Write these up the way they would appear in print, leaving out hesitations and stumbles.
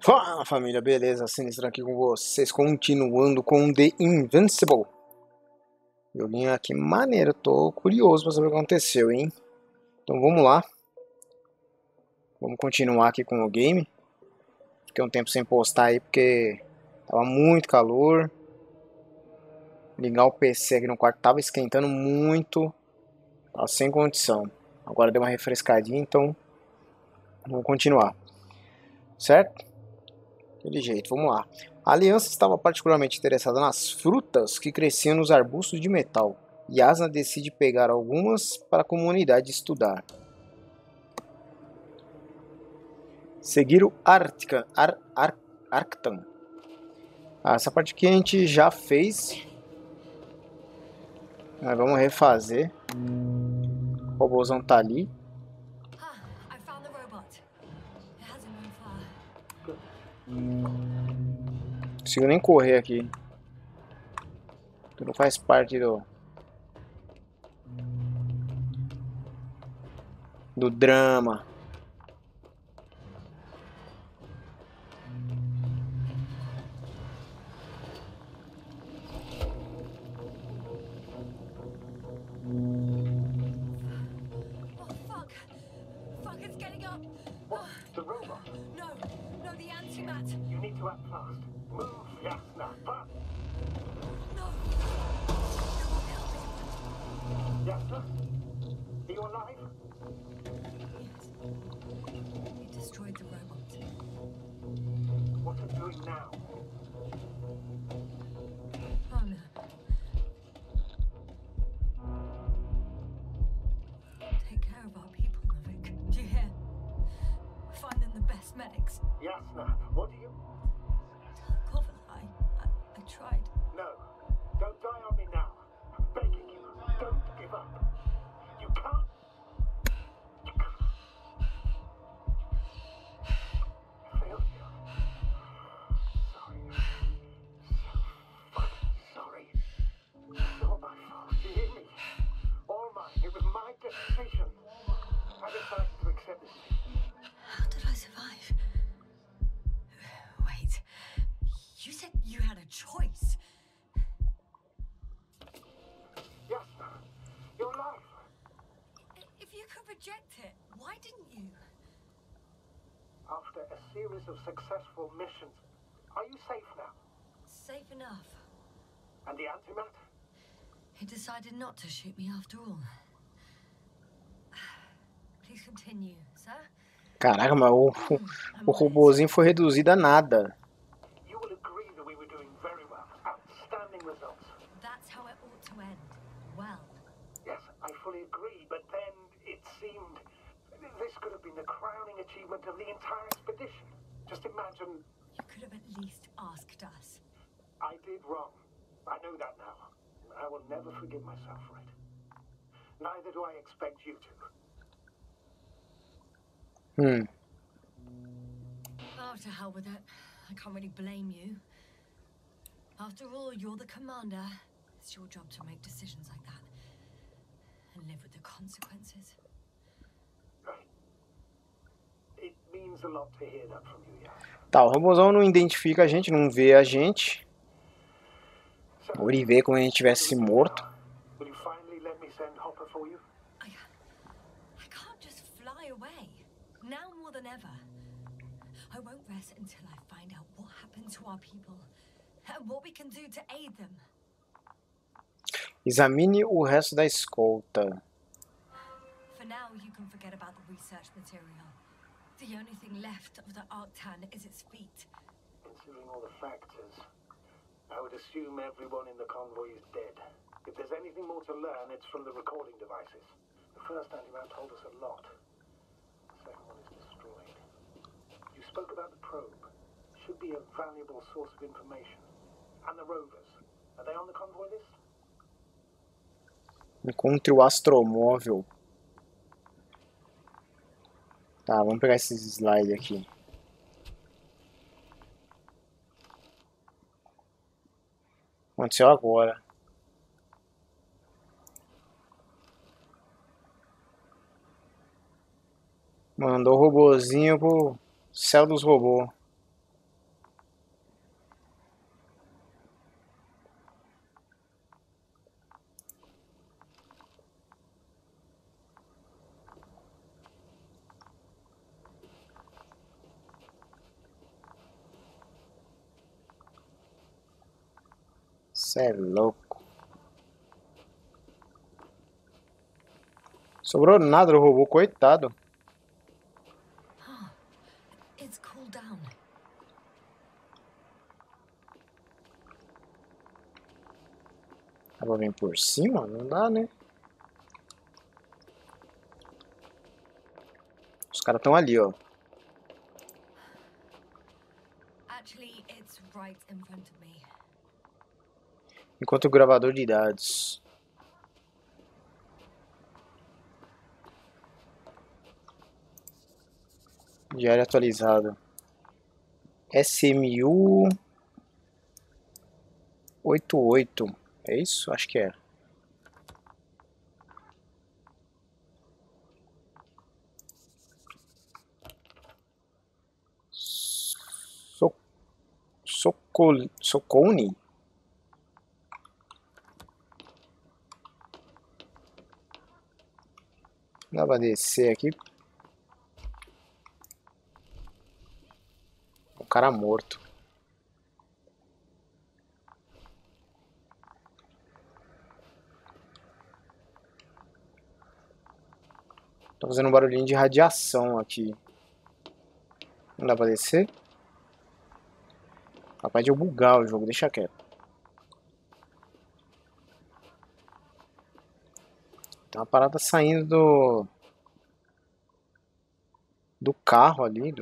Fala família, beleza? Sinistro aqui com vocês, continuando com The Invincible. Joguinho aqui maneiro, tô curioso pra saber o que aconteceu, hein? Então vamos lá. Vamos continuar aqui com o game. Fiquei um tempo sem postar aí porque tava muito calor. Ligar o PC aqui no quarto tava esquentando muito. Tava sem condição. Agora deu uma refrescadinha, então vamos continuar. Certo? Daquele jeito, vamos lá. A aliança estava particularmente interessada nas frutas que cresciam nos arbustos de metal, e Asna decide pegar algumas para a comunidade estudar. Seguir o Arctan. Essa parte aqui a gente já fez. Mas vamos refazer. O robôzão tá ali. Não consigo nem correr aqui. Tudo faz parte do drama. Yasna, what do you... I tried. No, don't die on me now. I'm begging you, don't give up. You can't... I failed you. Sorry. So fucking sorry. It's all my fault, you hear me? All mine, it was my decision. I decided to accept this. How did I survive? Wait, you said you had a choice. Yasna, your life. If you could reject it, why didn't you? After a series of successful missions, are you safe now? Safe enough. And the antimat? He decided not to shoot me after all. Please continue, sir. Caraca, mas o robôzinho foi reduzido a nada. You will agree that we were doing very well. Outstanding results. That's how it ought to end. Well. Yes, I fully agree, but then it seemed this could have been the crowning achievement of the entire expedition. Just imagine... You could have at least asked us. I did wrong. I know that now. I will never forgive myself for it. Neither do I expect you to. Oh, to hell with it. I can't really blame you. After all, you're the commander. It's your job to make decisions like that. And live with the consequences. It means a lot to hear that from you, yeah. Tá, o robôzão não identifica a gente, não vê a gente. Ou ele vê como a gente tivesse morto. Will you finally let me send Hopper for you? I can't just fly away. Now more than ever. I won't rest until I find out what happened to our people and what we can do to aid them. Examine o resto da escolta. For now, you can forget about the research material. The only thing left of the Arctan is its feet. Considering all the factors, I would assume everyone in the convoy is dead. If there's anything more to learn, it's from the recording devices. The first antimat told us a lot. The second one is destroyed. You spoke about the probe. Should be a valuable source of information. And the rovers. Are they on the convoy list? Encontre o astromóvel. Tá, vamos pegar esses slides aqui. Aconteceu agora. Mandou o robozinho pro céu dos robôs. Cê é louco. Sobrou nada do robô, coitado. It's cooled down. Dá pra vir por cima? Não dá, né? Os caras estão ali, ó. Actually, it's right in front of me. Enquanto o gravador de dados. Diário atualizado. SMU 88. É isso? Acho que é. Socone? Dá pra descer aqui. O cara morto. Tô fazendo um barulhinho de radiação aqui. Não dá pra descer? Capaz de eu bugar o jogo, deixa quieto. Tem uma parada saindo do carro ali,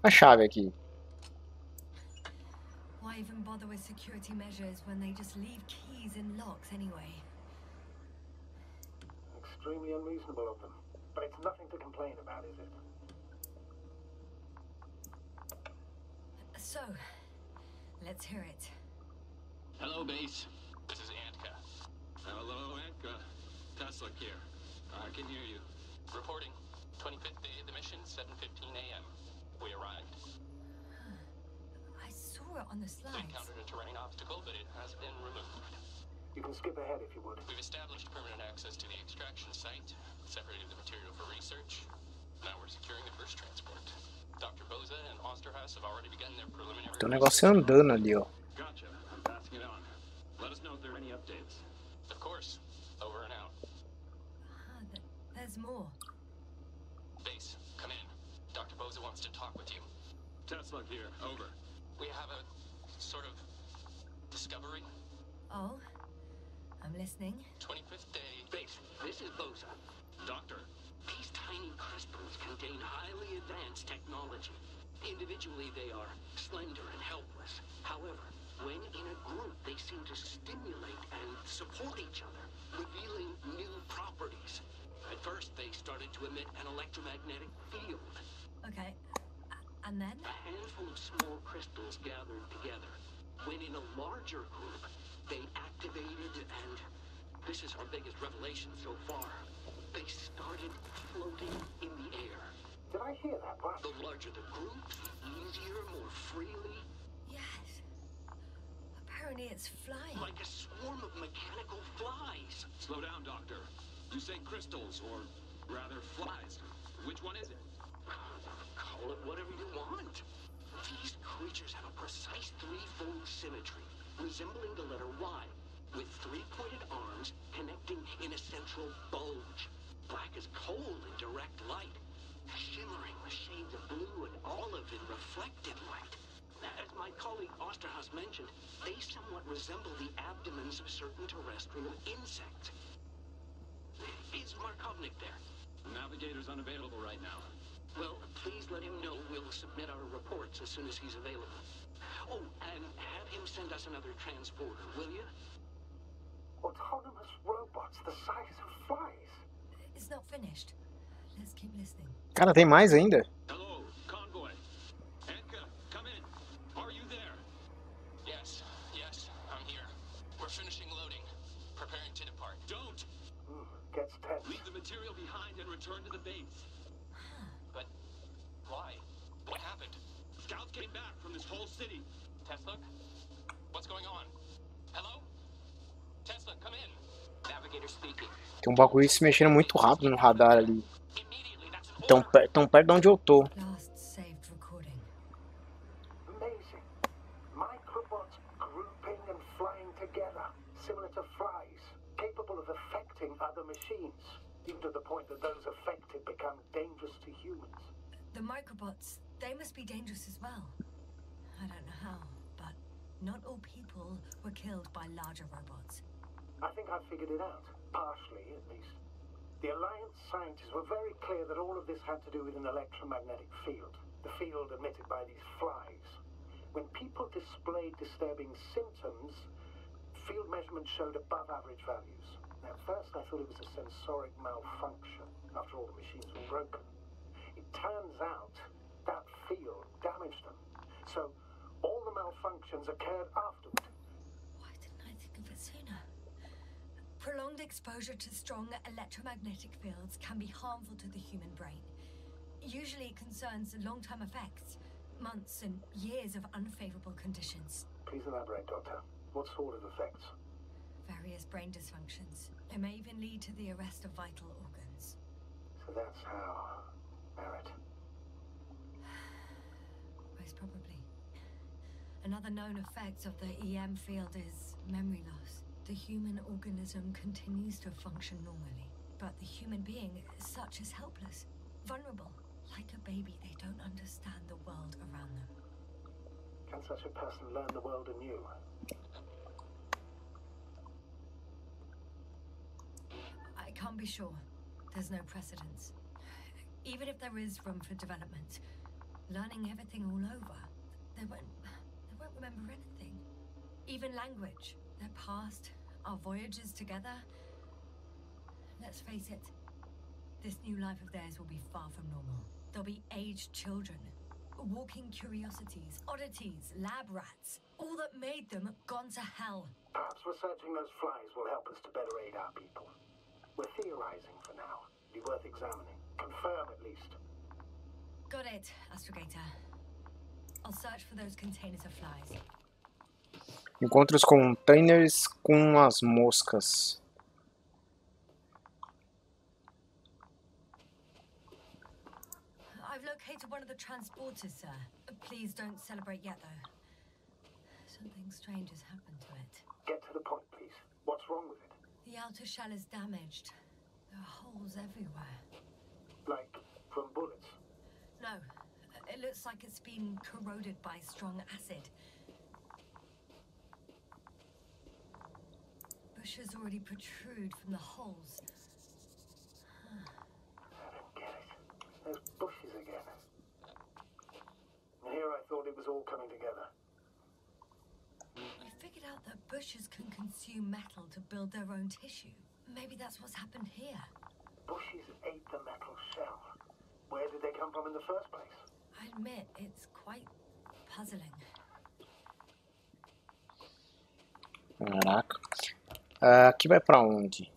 a chave aqui. Why even bother with security measures when they just leave keys in locks anyway? Extremely unreasonable of them. But it's nothing to complain about, is it? So, let's hear it. Hello, base. This is Antka. Hello, Antka. Tesla here. I can hear you. Reporting. 25th day of the mission, 7:15 a.m. We arrived. I saw it on the We slides. encountered a terrain obstacle, but it has been removed. You can skip ahead if you would. We've established permanent access to the extraction site, separated the material for research. Now we're securing the first transport. Dr. Boza and Osterhaus have already begun their preliminary Tem um negócio andando ali, ó. Gotcha. I'm passing it on. Let us know if there are any updates. Of course. Over and out. There's more. Base, come in. Dr. Boza wants to talk with you. Tesla here. Over. We have a sort of discovery. Oh, I'm listening. 25th day. Base, this is Boza. Doctor. These tiny crystals contain highly advanced technology. Individually, they are slender and helpless. However, when in a group, they seem to stimulate and support each other, revealing new properties. At first, they started to emit an electromagnetic field. Okay. And then? A handful of small crystals gathered together. When in a larger group, they activated and... this is our biggest revelation so far. They started floating in the air. Did I hear that right? The larger the group, the easier, more freely. Yes. Apparently it's flying. Like a swarm of mechanical flies. Slow down, Doctor. You say crystals, or rather flies. Which one is it? Call it whatever you want. These creatures have a precise threefold symmetry, resembling the letter Y, with three-pointed arms connecting in a central bulge. Black as coal in direct light, shimmering with shades of blue and olive in reflected light. As my colleague Osterhaus mentioned, they somewhat resemble the abdomens of certain terrestrial insects. Is Markovnik there? The navigator's unavailable right now. Well, please let him know we'll submit our reports as soon as he's available. Oh, and have him send us another transporter, will you? Autonomous robots the size of flies. It's not finished. Let's keep listening. Cara, tem mais ainda? Hello, convoy. Anka, come in. Are you there? Yes, I'm here. We're finishing loading. Preparing to depart. Don't! Gets tense. Leave the material behind and return to the base. But why? What happened? Scouts came back from this whole city. Tesla? What's going on? Hello? Tesla, come in. Navigator speaking. Tem um bagulho se mexendo muito rápido no radar ali. Immediately, that's an order. Tão perto de onde eu tô. Last saved recording. Amazing. Microbots grouping and flying together, similar to flies, capable of affecting other machines, even to the point that those affected become dangerous to humans. The microbots, they must be dangerous as well. I don't know how, but not all people were killed by larger robots. I think I figured it out, partially at least. The Alliance scientists were very clear that all of this had to do with an electromagnetic field, the field emitted by these flies. When people displayed disturbing symptoms, field measurements showed above average values. Now, at first I thought it was a sensoric malfunction, after all the machines were broken. It turns out that field damaged them. So, all the malfunctions occurred afterward. Why didn't I think of it sooner? Prolonged exposure to strong electromagnetic fields can be harmful to the human brain. Usually it concerns long-term effects, months and years of unfavorable conditions. Please elaborate, Doctor. What sort of effects? Various brain dysfunctions. It may even lead to the arrest of vital organs. So that's how... Barrett. Most probably. Another known effect of the EM field is memory loss. The human organism continues to function normally, but the human being as such is helpless, vulnerable. Like a baby, they don't understand the world around them. Can such a person learn the world anew? I can't be sure. There's no precedence. Even if there is room for development, learning everything all over, they won't remember anything. Even language, their past, our voyages together. Let's face it, this new life of theirs will be far from normal. They'll be aged children, walking curiosities, oddities, lab rats, all that made them gone to hell. Perhaps researching those flies will help us to better aid our people. We're theorizing for now. Be worth examining. Confirm at least. Got it, Astrogator. I'll search for those containers of flies. Encontre os containers com as moscas. I've located one of the transporters, sir. Please don't celebrate yet, though. Something strange has happened to it. Get to the point, please. What's wrong with it? The outer shell is damaged. There are holes everywhere. Like from bullets? No, it looks like it's been corroded by strong acid. Bushes already protrude from the holes. I don't get it. Those bushes again. Here I thought it was all coming together. I figured out that bushes can consume metal to build their own tissue. Maybe that's what's happened here. Bushes ate the metal shell. Where did they come from in the first place? I admit, it's quite puzzling. Caraca. Aqui vai pra onde?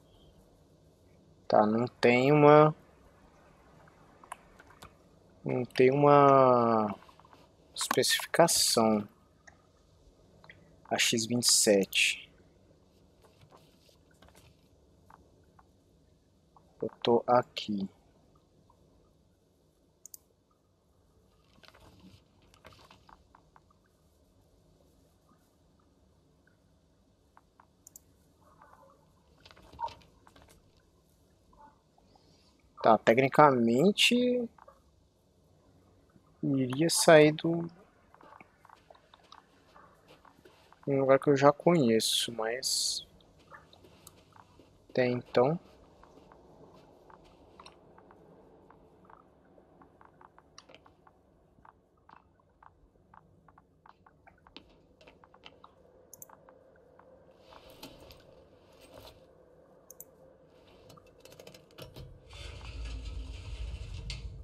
Tá, não tem uma especificação. A X27. Eu tô aqui. Tá, tecnicamente iria sair do um lugar que eu já conheço, mas até então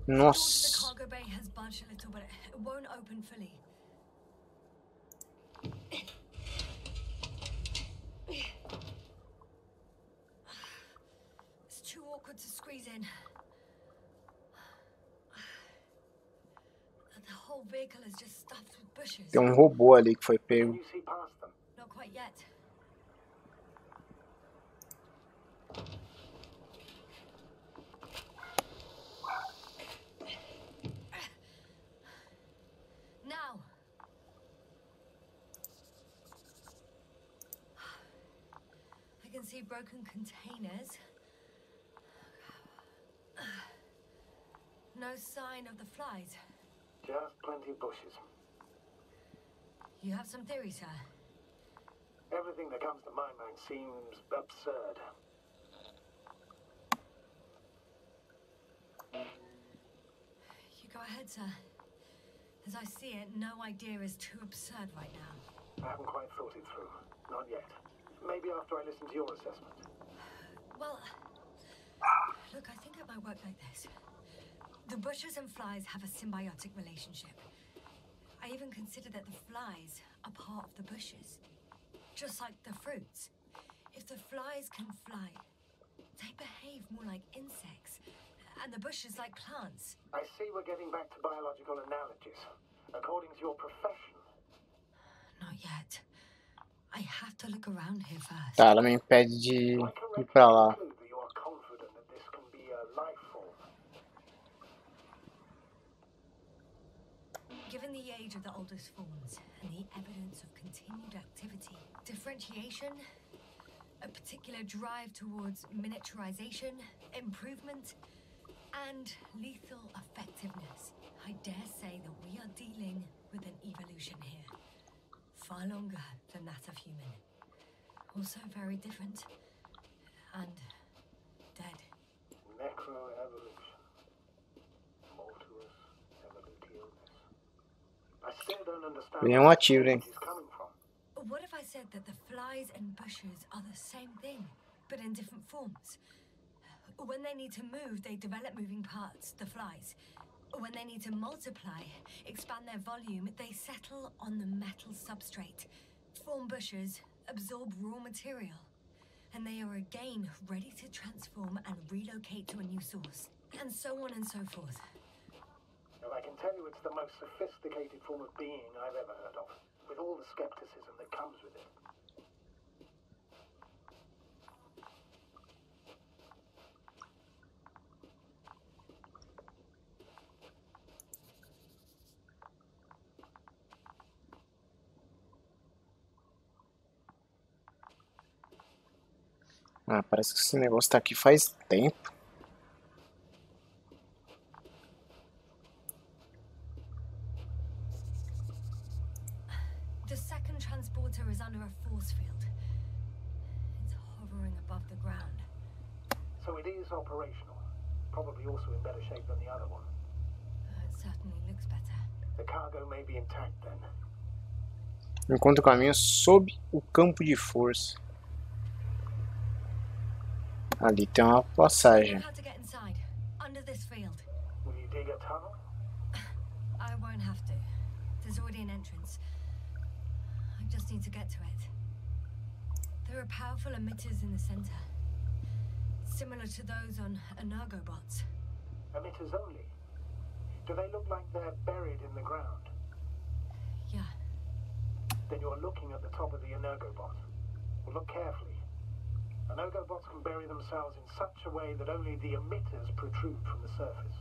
Nossa. The cargo bay has budged a little, but it won't open fully. It's too awkward to squeeze in. The whole vehicle is just stuffed with bushes. Tem um robô ali que foi Can pego. you see past them? Not quite yet. Now. I can see broken containers. No sign of the flies. Just plenty of bushes. You have some theory, sir? Everything that comes to my mind seems absurd. You go ahead, sir. As I see it, no idea is too absurd right now. I haven't quite thought it through. Not yet. Maybe after I listen to your assessment. Well, look, I think it might work like this. The bushes and flies have a symbiotic relationship. I even consider that the flies are part of the bushes. Just like the fruits. If the flies can fly, they behave more like insects. And the bushes like plants. I see we're getting back to biological analogies. According to your profession. Not yet. I have to look around here first. Tá, ela me impede de Do I ir correctly pra lá. conclude that you are confident that this can be a life form? Given the age of the oldest forms and the evidence of continued activity, differentiation, a particular drive towards miniaturization, improvement, and lethal effectiveness, I dare say that we are dealing with an evolution here. Far longer than that of human. Also very different. And dead. Necroevolution. Mortuus evolutionis. I still don't understand Vem where ativo, hein? this is coming from. What if I said that the flies and bushes are the same thing, but in different forms? When they need to move, they develop moving parts, the flies. When they need to multiply, expand their volume, they settle on the metal substrate, form bushes, absorb raw material, and they are again ready to transform and relocate to a new source, and so on and so forth. Well, I can tell you it's the most sophisticated form of being I've ever heard of, with all the skepticism that comes with it. Ah, parece que esse negócio tá aqui faz tempo. The second transporter is under a force field. It's hovering above the ground. So it is operational. Probably also in better shape than the other one. It certainly looks better. The cargo may be intact then. Encontre o caminho sob o campo de força. Ali tem uma I know passagem. how to get inside, under this field. Will you dig a tunnel? I won't have to. There's already an entrance. I just need to get to it. There are powerful emitters in the center. Similar to those on energobots. Emitters only? Do they look like they're buried in the ground? Yeah. Then you're looking at the top of the energobot. Well, look carefully. Energobots can bury themselves in such a way that only the emitters protrude from the surface.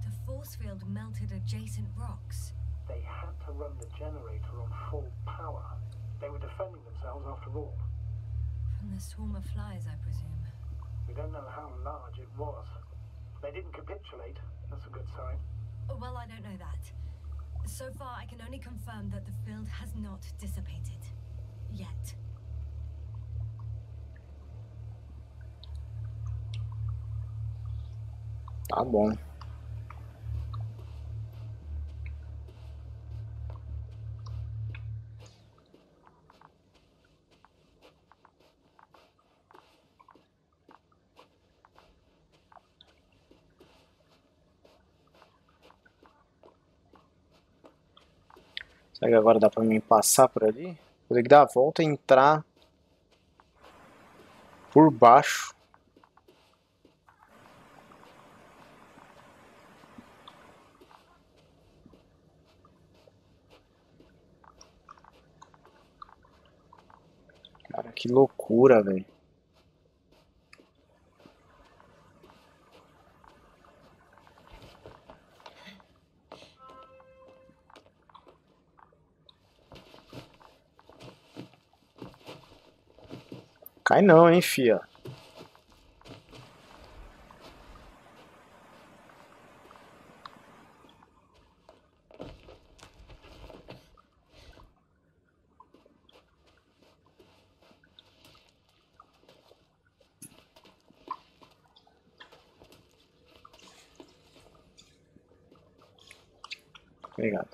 The force field melted adjacent rocks. They had to run the generator on full power. They were defending themselves after all. From the swarm of flies, I presume. We don't know how large it was. They didn't capitulate. That's a good sign. Oh, well, I don't know that. So far, I can only confirm that the field has not dissipated. Yet. Tá bom. Será que agora dá pra mim passar por ali? Vou ter que dar a volta e entrar por baixo. Cara, que loucura, velho. Cai não, hein, fia. Obrigado.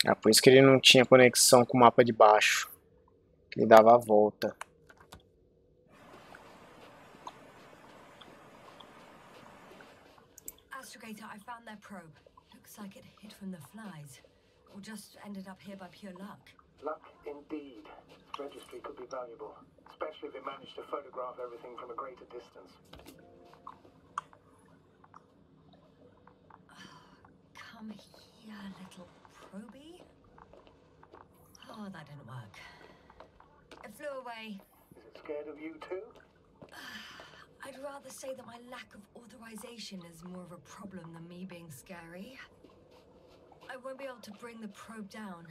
Ah, por isso que ele não tinha conexão com o mapa de baixo. Ele dava a volta. Astrogator, I found their probe. Looks like it hid from the flies. Or just ended up here by pure luck. Luck indeed. This registry could be valuable, especially if it managed to photograph everything from a greater distance. Come here, little probie. Oh, that didn't work. It flew away. Is it scared of you too? I'd rather say that my lack of authorization is more of a problem than me being scary. I won't be able to bring the probe down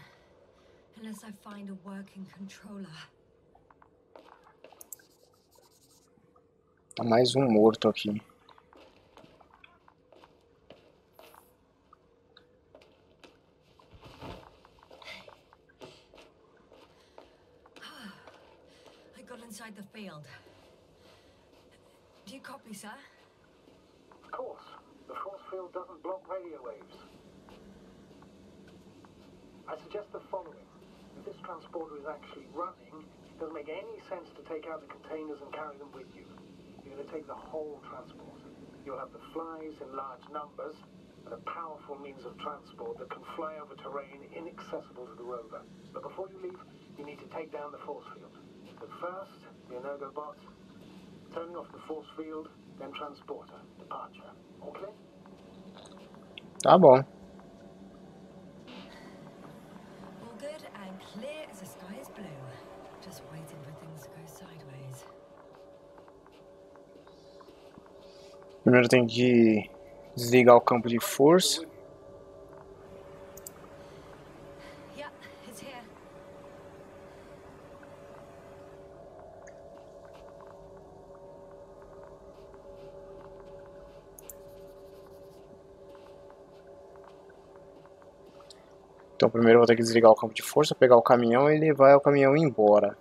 unless I find a working controller. Tá mais um morto aqui. I got inside the field. Do you copy, sir? Of course. The force field doesn't block radio waves. I suggest the following. If this transporter is actually running, it doesn't make any sense to take out the containers and carry them with you. You're going to take the whole transport. You'll have the flies in large numbers and a powerful means of transport that can fly over terrain inaccessible to the rover. But before you leave, you need to take down the force field. So first, the Energobot, turning off the force field, then transporter, departure. All clear? Tá bom. All good and clear as the sky is blue. Just waiting for things to go sideways. Primeiro tem que desligar o campo de força. Yep, it's here. Então primeiro eu vou ter que desligar o campo de força, pegar o caminhão e levar o caminhão embora.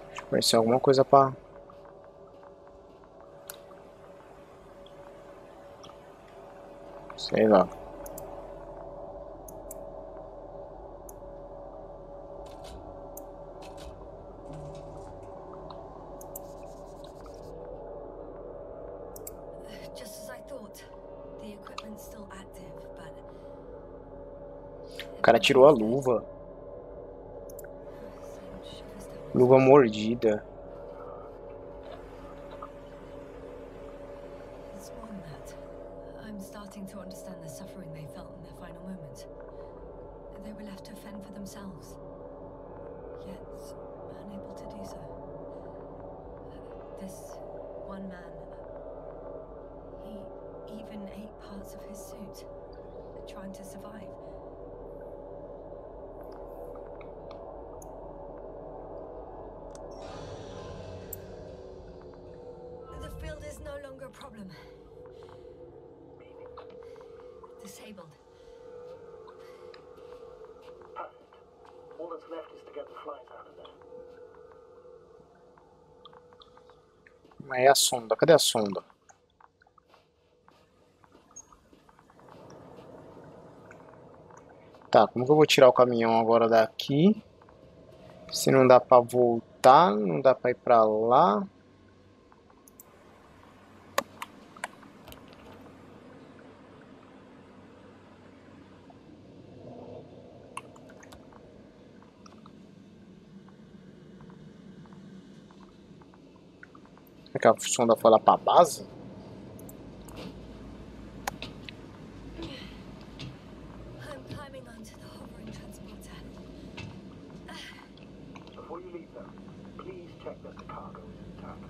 Deixa eu conhecer alguma coisa pra... Sei lá. Just as I thought. The equipment's still active, but... O cara tirou a luva. Luva mordida. It's more than that. I'm starting to understand the suffering they felt in their final moments. They were left to fend for themselves, yet unable to do so. This one man, he even ate parts of his suit, trying to survive. The field is no longer a problem. Disabled. Perfect. All that's left is to get the flies out of there. Mas é a sonda. Cadê a sonda? Tá, como que eu vou tirar o caminhão agora daqui Se não dá pra voltar, não dá pra ir pra lá. Será que a sonda foi lá pra base? I'm climbing onto the hovering transporter. Before you leave, though, please check that the cargo is intact.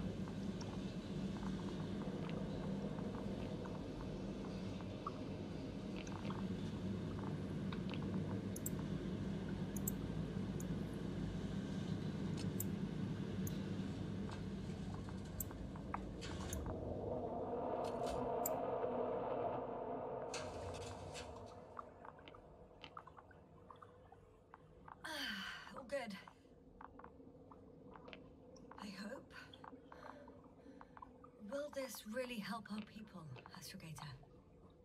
All good. I hope. Will this really help our people, Astrogator?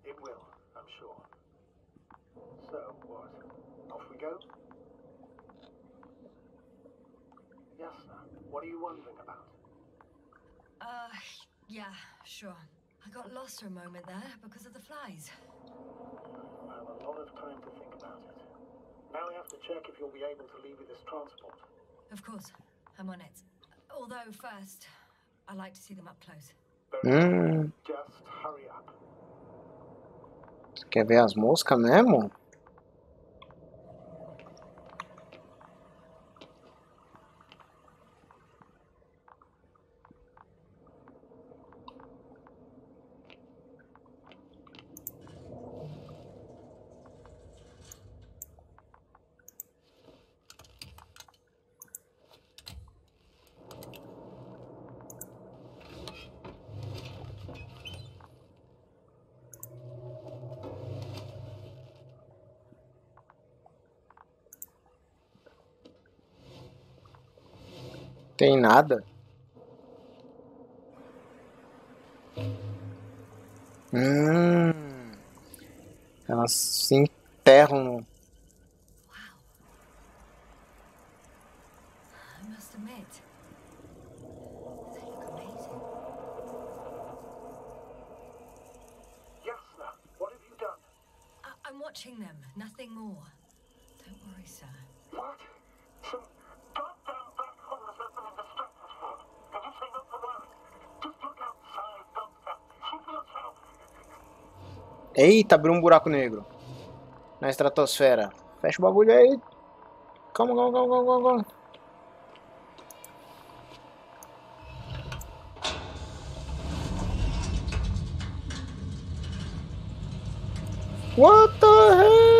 It will, I'm sure. So, what? Off we go? Yes, sir. What are you wondering about? Yeah, sure. I got lost for a moment there because of the flies. You'll have a lot of time to think about it. Now we have to check if you'll be able to leave with this transport. Of course, I'm on it. Although first, I like to see them up close. Just hurry up. Quer ver as moscas mesmo? Tem nada. Elas se enterram no... Wow. I must admit, they look amazing. Yes, sir. What have you done? I'm watching them, nothing more. Don't worry, sir. What? Some goddamn black hole has opened in the stratosphere. Can you say not to worry? Just look outside, Doctor. Keep yourself. Eita, abriu um buraco negro na estratosfera. Fecha o bagulho aí. Calma, calma, calma, calma, calma. What the hell?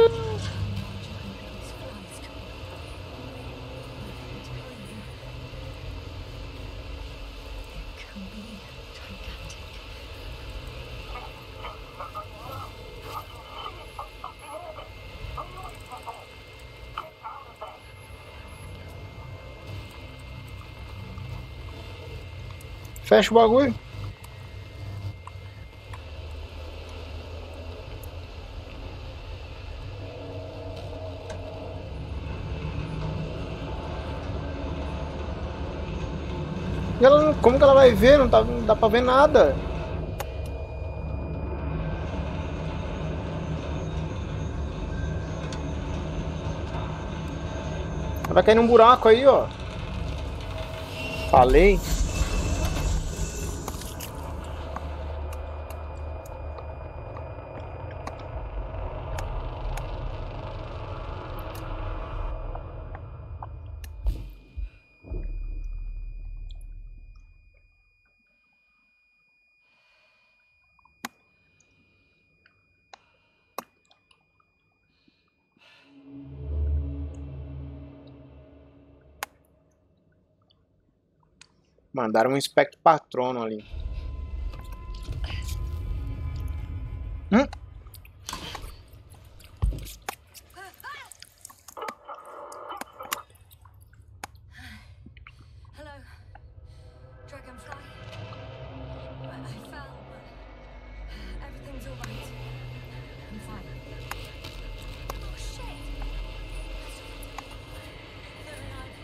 Fecha o bagulho. E ela, como que ela vai ver? Não dá pra ver nada. Ela vai cair num buraco aí, ó. Falei. Mandaram um espectro patrono ali. Hello, Dragonfly. I fell, but everything's all right. I'm fine. Oh shit! They're alive.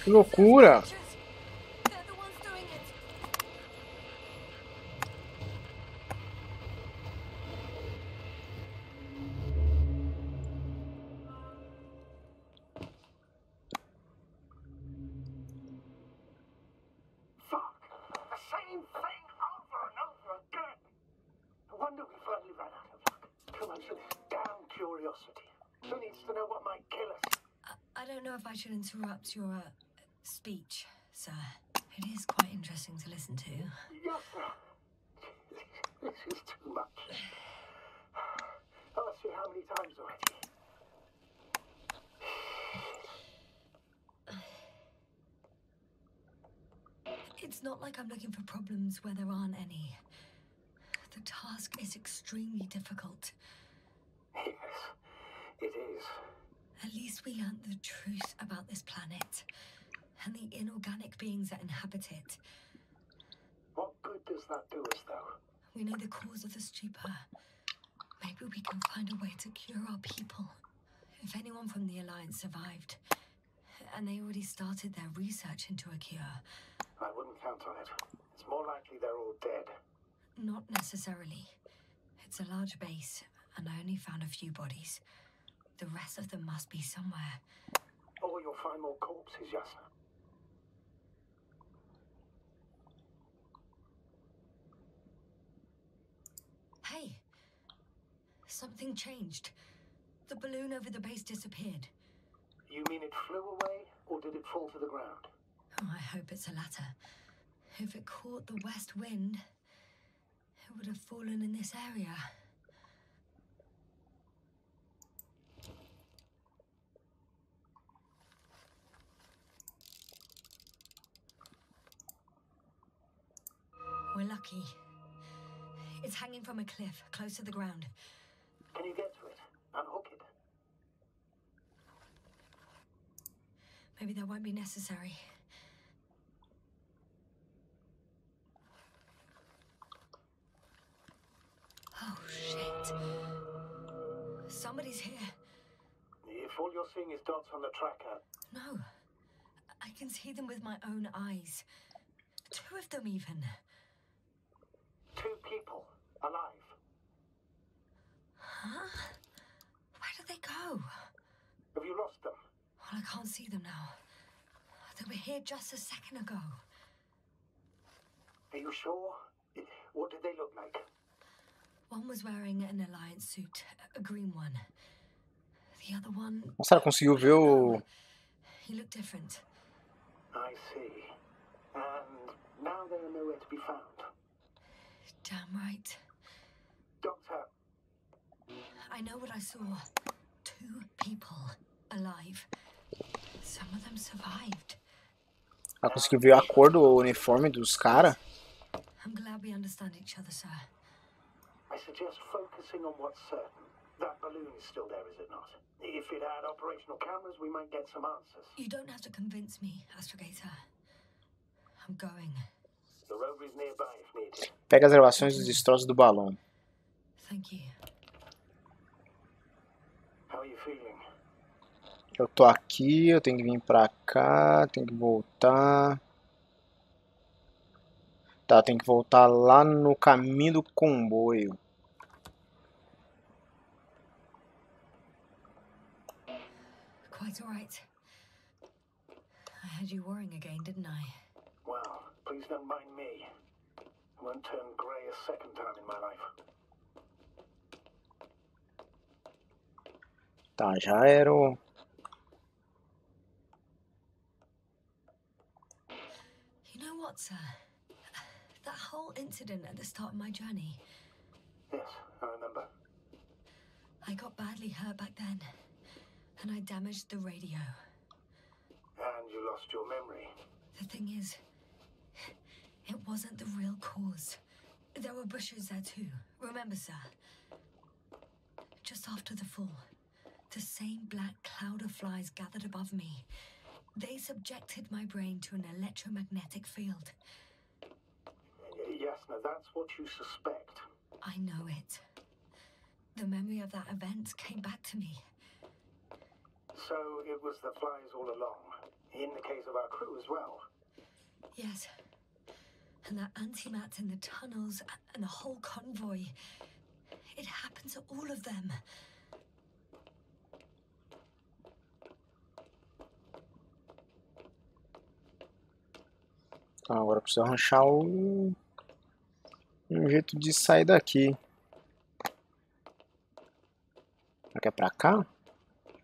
Que loucura! They're the ones doing it. Fuck! The same thing over and over again! No wonder we finally ran out of luck. Too much of this damn curiosity. Who needs to know what might kill us? I don't know if I should interrupt your speech, sir. It is quite interesting to listen to. Yes, sir. This is too much. I'll ask you how many times already. It's not like I'm looking for problems where there aren't any. The task is extremely difficult. Yes, it is. At least we learned the truth about this planet and the inorganic beings that inhabit it. What good does that do us, though? We know the cause of the stupor. Maybe we can find a way to cure our people. If anyone from the Alliance survived, and they already started their research into a cure. I wouldn't count on it. It's more likely they're all dead. Not necessarily. It's a large base, and I only found a few bodies. The rest of them must be somewhere. Or you'll find more corpses, Yasna. Hey! Something changed. The balloon over the base disappeared. You mean it flew away, or did it fall to the ground? Oh, I hope it's the latter. If it caught the west wind, it would have fallen in this area. We're lucky. It's hanging from a cliff, close to the ground. Can you get to it? Unhook it? Maybe that won't be necessary. Oh, shit. Somebody's here. If all you're seeing is dots on the tracker... No. I can see them with my own eyes. 2 of them, even. 2 people. Alive. Huh? Where did they go? Have you lost them? Well, I can't see them now. They were here just a second ago. Are you sure? What did they look like? One was wearing an Alliance suit, a green one. The other one... Nossa, ela conseguiu ver o... He looked different. I see. And now they're nowhere to be found. Damn right. Doctor. I know what I saw. 2 people alive. Some of them survived. Ela conseguiu ver a cor do uniforme dos caras. I'm glad we understand each other, sir. I suggest focusing on what's certain. That balloon is still there, is it not? If it had operational cameras, we might get some answers. You don't have to convince me, Astrogator. I'm going. The rover is nearby if needed. Pega as gravações dos destroços do balão. Thank you. How are you feeling? Eu tô aqui, eu tenho que vir pra cá, tenho que voltar. Tá, eu tenho que voltar lá no caminho do comboio. Quite all right. I had you worrying again, didn't I? Well, please don't mind me. I won't turn grey a second time in my life. Tá, já era o... You know what, sir? That whole incident at the start of my journey. Yes, I remember. I got badly hurt back then, and I damaged the radio. And you lost your memory. The thing is, it wasn't the real cause. There were bushes there too. Remember, sir? Just after the fall, the same black cloud of flies gathered above me. They subjected my brain to an electromagnetic field. Yes, now that's what you suspect. I know it. The memory of that event came back to me. So it was the flies all along, in the case of our crew as well. Yes. And that antimat in the tunnels and the whole convoy. It happened to all of them. Então agora eu preciso arranjar um jeito de sair daqui. Será que é pra cá?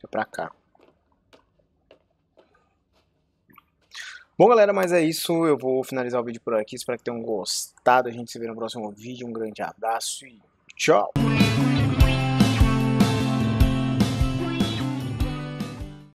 É pra cá. Bom, galera, mas é isso. Eu vou finalizar o vídeo por aqui. Espero que tenham gostado. A gente se vê no próximo vídeo. Um grande abraço e tchau!